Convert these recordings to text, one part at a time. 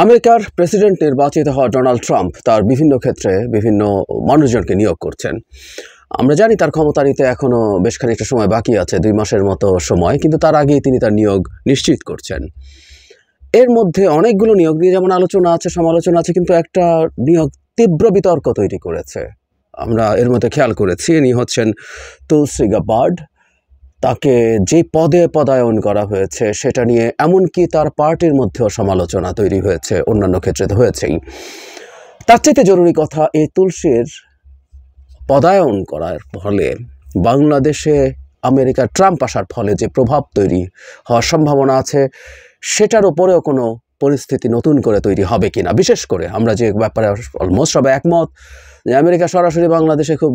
আমেরিকার প্রেসিডেন্ট নির্বাচিত হওয়া ডোনাল্ড ট্রাম্প তার বিভিন্ন ক্ষেত্রে বিভিন্ন মানুষজনকে নিয়োগ করছেন। আমরা জানি তার ক্ষমতা নিতে এখনও বেশ খানিকটা সময় বাকি আছে, 2 মাসের মতো সময়, কিন্তু তার আগেই তিনি তার নিয়োগ নিশ্চিত করছেন। এর মধ্যে অনেকগুলো নিয়োগ নিয়ে যেমন আলোচনা আছে, সমালোচনা আছে, কিন্তু একটা নিয়োগ তীব্র বিতর্ক তৈরি করেছে। আমরা এর মধ্যে খেয়াল করেছি, ইনি হচ্ছেন তুলসি গাবার্ড। তাকে যে পদে পদায়ন করা হয়েছে সেটা নিয়ে এমনকি তার পার্টির মধ্যেও সমালোচনা তৈরি হয়েছে, অন্যান্য ক্ষেত্রে তো হয়েছেই। তার চাইতে জরুরি কথা, এই তুলসীর পদায়ন করার ফলে বাংলাদেশে আমেরিকার ট্রাম্প আসার ফলে যে প্রভাব তৈরি হওয়ার সম্ভাবনা আছে সেটার উপরেও কোনো পরিস্থিতি নতুন করে তৈরি হবে কিনা। বিশেষ করে আমরা যে ব্যাপারে অলমোস্ট সবাই একমত যে আমেরিকা সরাসরি বাংলাদেশে খুব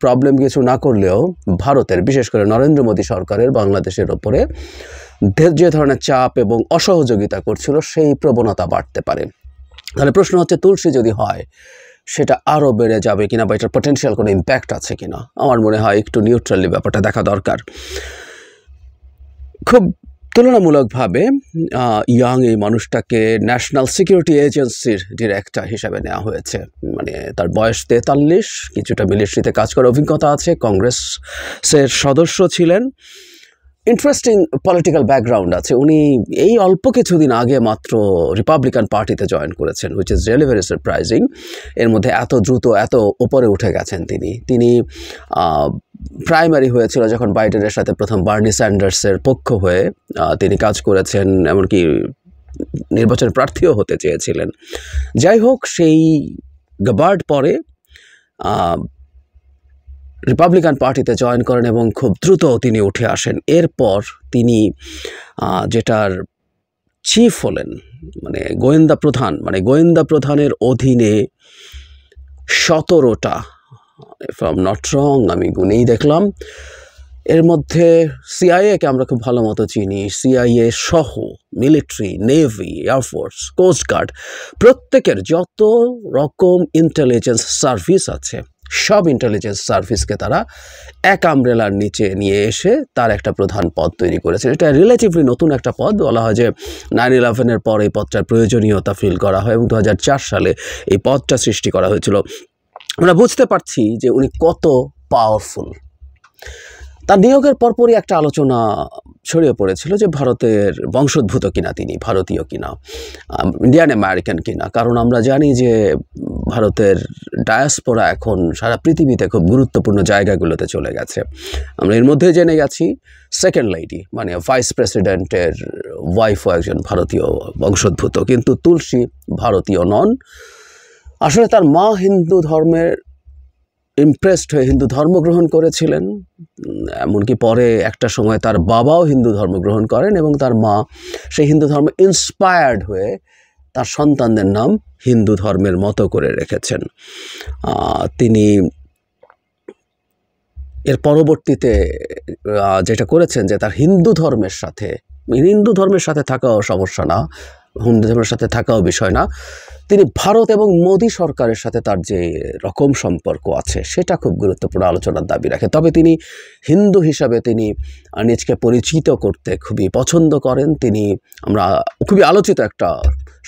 প্রবলেম কিছু না করলেও ভারতের, বিশেষ করে নরেন্দ্র মোদী সরকারের বাংলাদেশের ওপরে যে ধরনের চাপ এবং অসহযোগিতা করছিল সেই প্রবণতা বাড়তে পারে। তাহলে প্রশ্ন হচ্ছে, তুলসী যদি হয় সেটা আরও বেড়ে যাবে কিনা বা এটার পটেনশিয়াল কোনো ইম্প্যাক্ট আছে কিনা। আমার মনে হয় একটু নিউট্রালি ব্যাপারটা দেখা দরকার। খুব তুলনামূলকভাবে ইয়াং এই মানুষটাকে ন্যাশনাল সিকিউরিটি এজেন্সির ডিরেক্টর হিসাবে নেওয়া হয়েছে। মানে তার বয়স 43, কিছুটা মিলিটারিতে কাজ করার অভিজ্ঞতা আছে, কংগ্রেসের সদস্য ছিলেন, ইন্টারেস্টিং পলিটিক্যাল ব্যাকগ্রাউন্ড আছে। উনি এই অল্প কিছুদিন আগে মাত্র রিপাবলিকান পার্টিতে জয়েন করেছেন, which is really very surprising. এর মধ্যে এত দ্রুত এত উপরে উঠে গেছেন তিনি প্রাইমারি হয়েছিল যখন বাইডেনের সাথে প্রথম বার্নি স্যান্ডার্সের পক্ষ হয়ে তিনি কাজ করেছেন, এমনকি নির্বাচন প্রার্থীও হতে চেয়েছিলেন। যাই হোক, সেই গাবার্ড পরে রিপাবলিকান পার্টিতে জয়েন করেন এবং খুব দ্রুত তিনি উঠে আসেন। এরপর তিনি যেটার চিফ হলেন, মানে গোয়েন্দা প্রধানের অধীনে 17টা, if I am not wrong, আমি গুনেই দেখলাম, এর মধ্যে সিআইএকে আমরা খুব ভালো মতো চিনি, সিআইএ সহ মিলিটারি, নেভি, এয়ারফোর্স, কোস্টগার্ড, প্রত্যেকের যত রকম ইন্টেলিজেন্স সার্ভিস আছে সব ইন্টেলিজেন্স সার্ভিসকে তারা এক আমব্রেলার নিচে নিয়ে এসে তার একটা প্রধান পদ তৈরি করেছে। এটা রিলেটিভলি নতুন একটা পদ। বলা হয় যে 9/11-এর পর এই পদটার প্রয়োজনীয়তা ফিল করা হয় এবং 2004 সালে এই পদটা সৃষ্টি করা হয়েছিল। আমরা বুঝতে পারছি যে উনি কত পাওয়ারফুল। তার নিয়োগের পরপরই একটা আলোচনা ছড়িয়ে পড়েছিল যে ভারতের বংশোদ্ভূত কিনা, তিনি ভারতীয় কিনা, ইন্ডিয়ান আমেরিকান কিনা। কারণ আমরা জানি যে ভারতের ডায়াসপোরা এখন সারা পৃথিবীতে খুব গুরুত্বপূর্ণ জায়গাগুলোতে চলে গেছে। আমরা এর মধ্যে জেনে গেছি সেকেন্ড লেডি, মানে ভাইস প্রেসিডেন্টের ওয়াইফও একজন ভারতীয় বংশোদ্ভূত, কিন্তু তুলসী ভারতীয় নন। আসলে তার মা হিন্দু ধর্মের ইমপ্রেসড হয়ে হিন্দু ধর্ম গ্রহণ করেছিলেন, এমনকি পরে একটা সময় তার বাবাও হিন্দু ধর্ম গ্রহণ করেন এবং তার মা সেই হিন্দু ধর্ম ইন্সপায়ার্ড হয়ে তার সন্তানদের নাম হিন্দু ধর্মের মতো করে রেখেছেন। তিনি এর পরবর্তীতে যেটা করেছেন যে তার হিন্দু ধর্মের সাথে থাকাও সমস্যা না, হিন্দু ধর্মের সাথে থাকাও বিষয় না, তিনি ভারত এবং মোদী সরকারের সাথে তার যে রকম সম্পর্ক আছে সেটা খুব গুরুত্বপূর্ণ আলোচনার দাবি রাখে। তবে তিনি হিন্দু হিসাবে তিনি নিজকে পরিচিত করতে খুবই পছন্দ করেন। আমরা খুবই আলোচিত একটা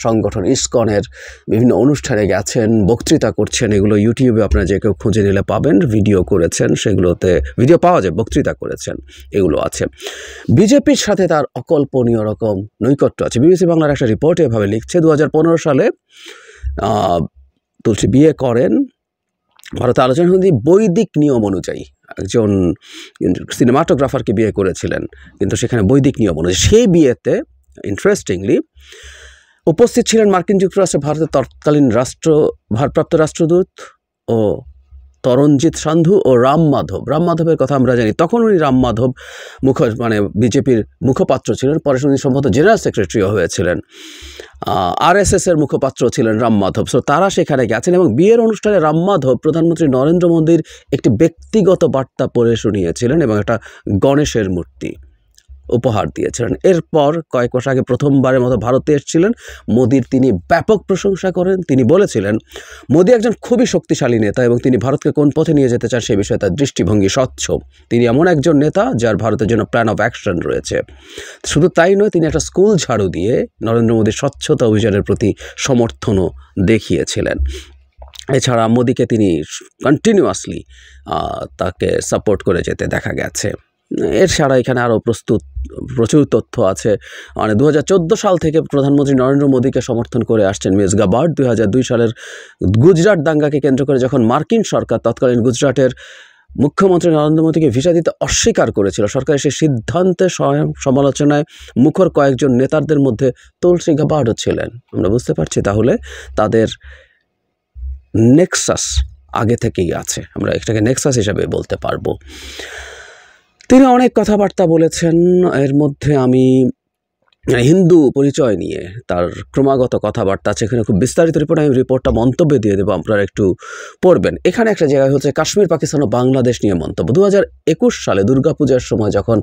সংগঠন ইসকনের বিভিন্ন অনুষ্ঠানে গেছেন, বক্তৃতা করছেন, এগুলো ইউটিউবে আপনারা যে কেউ খুঁজে নিলে পাবেন, ভিডিও করেছেন, সেগুলোতে ভিডিও পাওয়া যায়, বক্তৃতা করেছেন, এগুলো আছে। বিজেপির সাথে তার অকল্পনীয় রকম নৈকট্য আছে। বিবিসি বাংলার একটা রিপোর্ট এভাবে লিখছে, 2015 সালে তুলসী বিয়ে করেন ভারতে আলোচনা সন্ধি বৈদিক নিয়ম অনুযায়ী। একজন সিনেমাটোগ্রাফারকে বিয়ে করেছিলেন, কিন্তু সেখানে বৈদিক নিয়ম অনুযায়ী। সেই বিয়েতে ইন্টারেস্টিংলি উপস্থিত ছিলেন মার্কিন যুক্তরাষ্ট্রে ভারতের তৎকালীন ভারপ্রাপ্ত রাষ্ট্রদূত ও তরণজিৎ সান্ধু ও রাম মাধবের কথা আমরা জানি। তখন উনি রাম মাধব বিজেপির মুখপাত্র ছিলেন, পরে উনি সম্ভবত জেনারেল সেক্রেটারিও হয়েছিলেন। আরএসএসের মুখপাত্র ছিলেন রাম মাধব। সো তারা সেখানে গেছেন এবং বিয়ের অনুষ্ঠানে রাম মাধব প্রধানমন্ত্রী নরেন্দ্র মোদীর একটি ব্যক্তিগত বার্তা পড়ে শুনিয়েছিলেন এবং একটা গণেশের মূর্তি উপহার দিয়েছিলেন। এরপর কয়েক মাস আগে প্রথমবারের মতো ভারতে এসেছিলেন। মোদির তিনি ব্যাপক প্রশংসা করেন। তিনি বলেছিলেন মোদি একজন খুবই শক্তিশালী নেতা এবং তিনি ভারতকে কোন পথে নিয়ে যেতে চান সে বিষয়ে তার দৃষ্টিভঙ্গি স্বচ্ছ। তিনি এমন একজন নেতা যার ভারতের জন্য প্ল্যান অফ অ্যাকশন রয়েছে। শুধু তাই নয়, তিনি একটা স্কুল ঝাড়ু দিয়ে নরেন্দ্র মোদীর স্বচ্ছতা অভিযানের প্রতি সমর্থনও দেখিয়েছিলেন। এছাড়া মোদিকে তিনি কন্টিনিউয়াসলি তাকে সাপোর্ট করে যেতে দেখা গেছে। এর ছাড়া এখানে আরও প্রচুর তথ্য আছে। মানে 2014 সাল থেকে প্রধানমন্ত্রী নরেন্দ্র মোদীকে সমর্থন করে আসছেন মিস গাবার্ড। 2002 সালের গুজরাট দাঙ্গাকে কেন্দ্র করে যখন মার্কিন সরকার তৎকালীন গুজরাটের মুখ্যমন্ত্রী নরেন্দ্র মোদীকে ভিসা দিতে অস্বীকার করেছিল, সরকারের সেই সিদ্ধান্তে সমালোচনায় মুখর কয়েকজন নেতাদের মধ্যে তুলসী গাবার্ডও ছিলেন। আমরা বুঝতে পারছি তাহলে তাদের নেক্সাস আগে থেকেই আছে, আমরা এটাকে নেক্সাস হিসাবে বলতে পারবো। তিনি অনেক কথাবার্তা বলেছেন। এর মধ্যে আমি হিন্দু পরিচয় নিয়ে তার ক্রমাগত কথাবার্তা আছে, এখানে খুব বিস্তারিত রিপোর্ট, আমি রিপোর্টটা মন্তব্যে দিয়ে দেবো, আপনারা একটু পড়বেন। এখানে একটা জায়গায় হচ্ছে কাশ্মীর, পাকিস্তান ও বাংলাদেশ নিয়ে মন্তব্য। 2021 সালে দুর্গাপূজার সময় যখন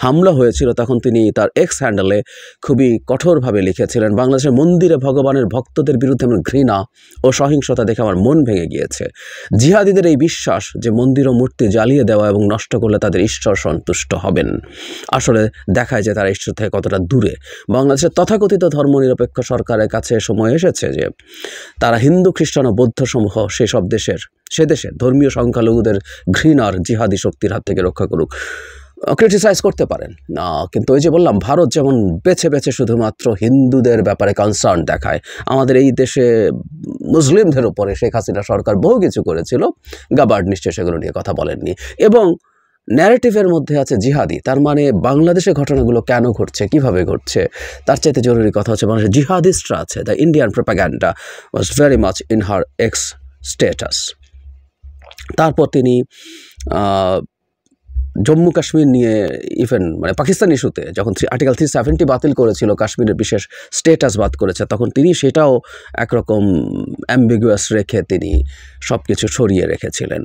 হামলা হয়েছিল তখন তিনি তার এক্স হ্যান্ডেলে খুবই কঠোরভাবে লিখেছিলেন, বাংলাদেশের মন্দিরে ভগবানের ভক্তদের বিরুদ্ধে আমার ঘৃণা ও সহিংসতা দেখে আমার মন ভেঙে গিয়েছে। জিহাদিদের এই বিশ্বাস যে মন্দির ও মূর্তি জ্বালিয়ে দেওয়া এবং নষ্ট করলে তাদের ঈশ্বর সন্তুষ্ট হবেন, আসলে দেখায় যে তারা ঈশ্বর থেকে কতটা দূরে। বাংলাদেশের তথাকথিত ধর্মনিরপেক্ষ সরকারের কাছে সময় এসেছে যে তারা হিন্দু, খ্রিস্টান ও বৌদ্ধ সমূহ সে দেশের ধর্মীয় সংখ্যালঘুদের ঘৃণার জিহাদি শক্তির হাত থেকে রক্ষা করুক। ক্রিটিসাইজ করতে পারেন না, কিন্তু ওই যে বললাম, ভারত যেমন বেছে বেছে শুধুমাত্র হিন্দুদের ব্যাপারে কনসার্ন দেখায়, আমাদের এই দেশে মুসলিমদের উপরে শেখ হাসিনা সরকার বহু কিছু করেছিল, গাবার্ড নিশ্চয় সেগুলো নিয়ে কথা বলেননি। এবং ন্যারেটিভের মধ্যে আছে জিহাদি, তার মানে বাংলাদেশে ঘটনাগুলো কেন ঘটছে, কিভাবে ঘটছে, তার চাইতে জরুরি কথা হচ্ছে বাংলাদেশে জিহাদিস্টরা আছে। The Indian propaganda was very much in her x status. তারপর তিনি জম্মু কাশ্মীর নিয়ে ইভেন মানে পাকিস্তান ইস্যুতে যখন আর্টিকেল 370 বাতিল করেছিল, কাশ্মীরের বিশেষ স্টেটাস বাদ করেছে, তখন তিনি সেটাও একরকম অ্যাম্বিগুয়াস রেখে তিনি সব কিছু সরিয়ে রেখেছিলেন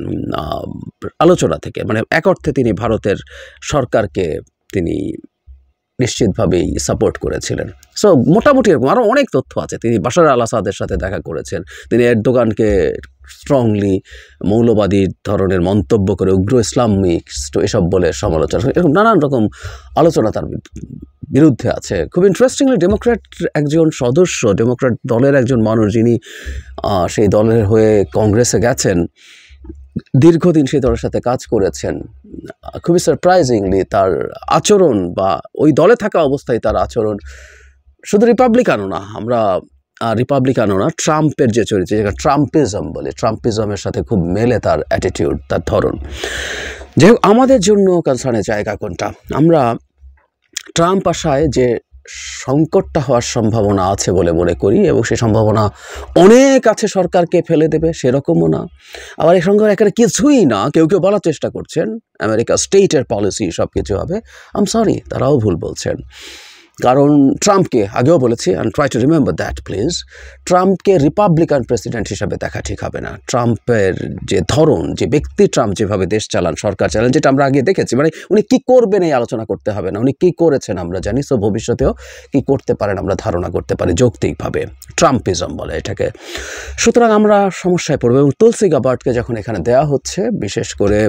আলোচনা থেকে। মানে এক অর্থে তিনি ভারতের সরকারকে তিনি নিশ্চিতভাবেই সাপোর্ট করেছিলেন। সো মোটামুটি এরকম আরও অনেক তথ্য আছে। তিনি বাশার আল আসাদের সাথে দেখা করেছেন, তিনি এরদোগানকে স্ট্রংলি মৌলবাদী ধরনের মন্তব্য করে উগ্র ইসলামিক এসব বলে সমালোচনা, এরকম নানান রকম আলোচনা তার বিরুদ্ধে আছে। খুব ইন্টারেস্টিংলি ডেমোক্র্যাট একজন সদস্য, ডেমোক্র্যাট দলের একজন মানুষ, যিনি সেই দলের হয়ে কংগ্রেসে গেছেন, দীর্ঘদিন সেই দলের সাথে কাজ করেছেন, খুবই সারপ্রাইজিংলি তার আচরণ বা ওই দলে থাকা অবস্থায় তার আচরণ শুধু রিপাবলিকানও না, ট্রাম্পের যে চরিত্র, যেটা ট্রাম্পিজম বলে, ট্রাম্পিজমের সাথে খুব মেলে তার অ্যাটিটিউড, তার ধরন। যাই হোক, আমাদের জন্য কনসার্নের জায়গা কোনটা? আমরা ট্রাম্প আসায় যে সংকটটা হওয়ার সম্ভাবনা আছে বলে মনে করি, এবং সেই সম্ভাবনা অনেক আছে, সরকারকে ফেলে দেবে সেরকমও না, আবার এই সঙ্গে একেবারে কিছুই না। কেউ কেউ বলার চেষ্টা করছেন আমেরিকা স্টেটের পলিসি সব কিছু হবে। আম সরি, তারাও ভুল বলছেন। কারণ ট্রাম্পকে আগেও বলেছি, and try to remember that please, ট্রাম্পকে রিপাবলিকান প্রেসিডেন্ট হিসাবে দেখা ঠিক হবে না। ট্রাম্পের যে ধরন, যে ব্যক্তি ট্রাম্প যেভাবে দেশ চালান, সরকার চালান, যেটা আমরা আগে দেখেছি, মানে উনি কী করবেন এই আলোচনা করতে হবে না, উনি কী করেছেন আমরা জানি, সো ভবিষ্যতেও কী করতে পারেন আমরা ধারণা করতে পারি যৌক্তিকভাবে। ট্রাম্পিজম বলে এটাকে। সুতরাং আমরা সমস্যায় পড়ব। এবং তুলসী গাবার্ডকে যখন এখানে দেওয়া হচ্ছে, বিশেষ করে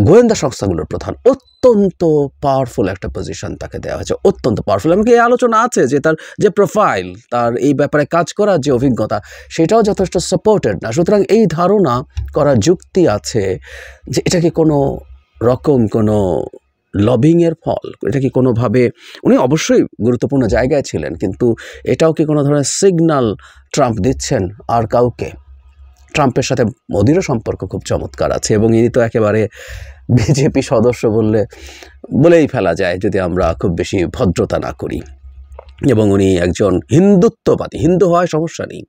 গোয়েন্দা সংস্থাগুলোর প্রধান, অত্যন্ত পাওয়ারফুল একটা পজিশন তাকে দেওয়া হয়েছে, অত্যন্ত পাওয়ারফুল। এমনকি এই আলোচনা আছে যে তার যে প্রোফাইল, তার এই ব্যাপারে কাজ করার যে অভিজ্ঞতা, সেটাও যথেষ্ট সাপোর্টেড না। সুতরাং এই ধারণা করার যুক্তি আছে যে এটা কি কোনো রকম কোনো লবিংয়ের ফল, এটা কি কোনোভাবে, উনি অবশ্যই গুরুত্বপূর্ণ জায়গায় ছিলেন, কিন্তু এটাও কি কোনো ধরনের সিগন্যাল ট্রাম্প দিচ্ছেন আর কাউকে? ট্রাম্পের সাথে মোদিরও সম্পর্ক খুব চমৎকার আছে, এবং ইনি তো একেবারে বিজেপি সদস্য বলেই ফেলা যায় যদি আমরা খুব বেশি ভদ্রতা না করি। এবং উনি একজন হিন্দুত্ববাদী, হিন্দু হয় সমস্যা নেই,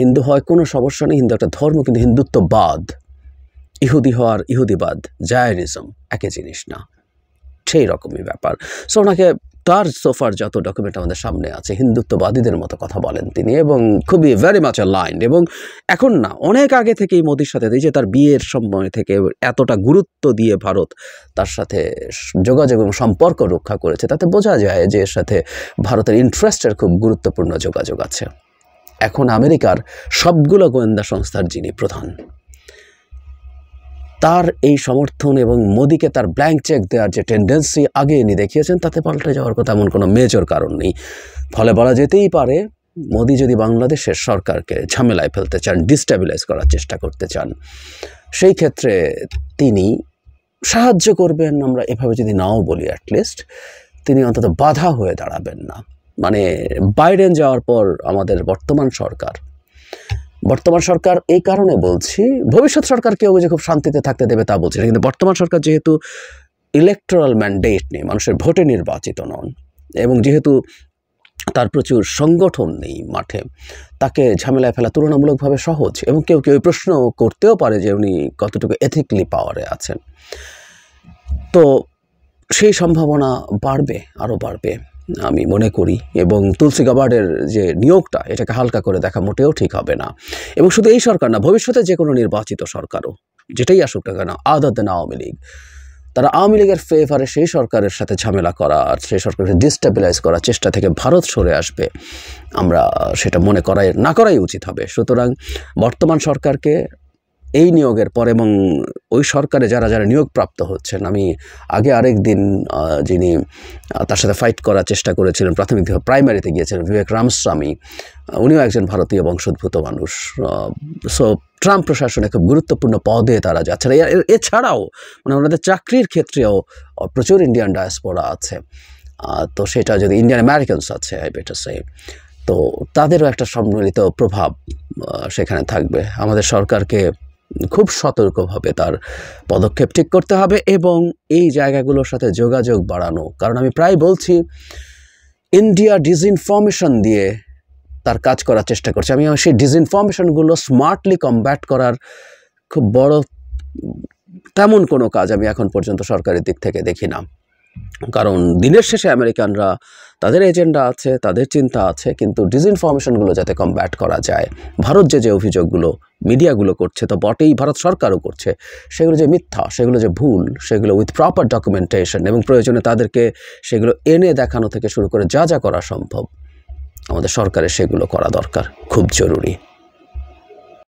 হিন্দু হয় কোনো সমস্যা নেই, হিন্দু একটা ধর্ম, কিন্তু হিন্দুত্ববাদ, ইহুদি হওয়ার ইহুদিবাদ, জায়নিজম একই জিনিস না, সেই রকমই ব্যাপার। সো ওনাকে তার সোফার যত ডকুমেন্ট আমাদের সামনে আছে, হিন্দুত্ববাদীদের মতো কথা বলেন তিনি, এবং খুবই ভেরি মাচ অ্যালাইন্ড। এবং এখন না, অনেক আগে থেকেই মোদির সাথে, এই যে তার বিয়ের সময় থেকে এতটা গুরুত্ব দিয়ে ভারত তার সাথে যোগাযোগ এবং সম্পর্ক রক্ষা করেছে, তাতে বোঝা যায় যে এর সাথে ভারতের ইন্টারেস্টের খুব গুরুত্বপূর্ণ যোগাযোগ আছে। এখন আমেরিকার সবগুলো গোয়েন্দা সংস্থার যিনি প্রধান, তার এই সমর্থন এবং মোদিকে তার ব্ল্যাঙ্ক চেক দেওয়ার যে টেন্ডেন্সি আগে ইনি দেখিয়েছেন, তাতে পাল্টে যাওয়ার কথা এমন কোনো মেজর কারণ নেই। ফলে বলা যেতেই পারে, মোদি যদি বাংলাদেশের সরকারকে ঝামেলায় ফেলতে চান, ডিস্টেবিলাইজ করার চেষ্টা করতে চান, সেই ক্ষেত্রে তিনি সাহায্য করবেন, আমরা এভাবে যদি নাও বলি, অ্যাটলিস্ট তিনি অন্তত বাধা হয়ে দাঁড়াবেন না। মানে বাইডেন যাওয়ার পর আমাদের বর্তমান সরকার এই কারণে বলছি, ভবিষ্যৎ সরকার কেউ যে খুব শান্তিতে থাকতে দেবে তা বলছি না, কিন্তু বর্তমান সরকার যেহেতু ইলেকটোরাল ম্যান্ডেট নেই, মানুষের ভোটে নির্বাচিত নন, এবং যেহেতু তার প্রচুর সংগঠন নেই মাঠে, তাকে ঝামেলায় ফেলা তুলনামূলকভাবে সহজ। এবং কেউ প্রশ্ন করতেও পারে যে উনি কতটুকু এথিক্যালি পাওয়ারে আছেন। তো সেই সম্ভাবনা বাড়বে, আরও বাড়বে আমি মনে করি। এবং তুলসী গাবার্ডের যে নিয়োগটা, এটাকে হালকা করে দেখা মোটেও ঠিক হবে না। এবং শুধু এই সরকার না, ভবিষ্যতে যে কোনো নির্বাচিত সরকারও, যেটাই আসুক না কেন, আদার দেন আওয়ামী লীগ, তারা আওয়ামী লীগের ফেভারে সেই সরকারের সাথে ঝামেলা করা আর সেই সরকারকে ডিস্টেবিলাইজ করার চেষ্টা থেকে ভারত সরে আসবে, আমরা সেটা মনে না করাই উচিত হবে। সুতরাং বর্তমান সরকারকে এই নিয়োগের পর, এবং ওই সরকারে যারা নিয়োগপ্রাপ্ত হচ্ছেন, আমি আগে আরেক দিন যিনি তার সাথে ফাইট করার চেষ্টা করেছিলেন, প্রাথমিকভাবে প্রাইমারিতে গিয়েছিলেন, বিবেক রামস্বামী, উনিও একজন ভারতীয় বংশোদ্ভূত মানুষ। সো ট্রাম্প প্রশাসনে খুব গুরুত্বপূর্ণ পদে তারা যাচ্ছে। এছাড়াও মানে ওনাদের চাকরির ক্ষেত্রেও প্রচুর ইন্ডিয়ান ডায়াসপোরা আছে, তো সেটা যদি ইন্ডিয়ান আমেরিকানস আছে, আই বেটার সে, তো তাদেরও একটা সম্মিলিত প্রভাব সেখানে থাকবে। আমাদের সরকারকে খুব সতর্কভাবে তার পদক্ষেপ ঠিক করতে হবে এবং এই জায়গাগুলোর সাথে যোগাযোগ বাড়ানো। কারণ আমি প্রায় বলছি, ইন্ডিয়া ডিসইনফরমেশন দিয়ে তার কাজ করার চেষ্টা করছে। আমি সেই ডিসইনফরমেশনগুলো স্মার্টলি কমব্যাট করার খুব বড় তেমন কোনো কাজ আমি এখন পর্যন্ত সরকারের দিক থেকে দেখি না। কারণ দিনের শেষে আমেরিকানরা, তাদের এজেন্ডা আছে, তাদের চিন্তা আছে, কিন্তু ডিসইনফরমেশনগুলো যাতে কমব্যাট করা যায়, ভারত যে অভিযোগগুলো মিডিয়াগুলো করছে, তো বটেই ভারত সরকারও করছে, সেগুলো যে মিথ্যা, সেগুলো যে ভুল, সেগুলো উইথ প্রপার ডকুমেন্টেশন এবং প্রয়োজনে তাদেরকে সেগুলো এনে দেখানো থেকে শুরু করে যা করা সম্ভব, আমাদের সরকারের সেগুলো করা দরকার, খুব জরুরি।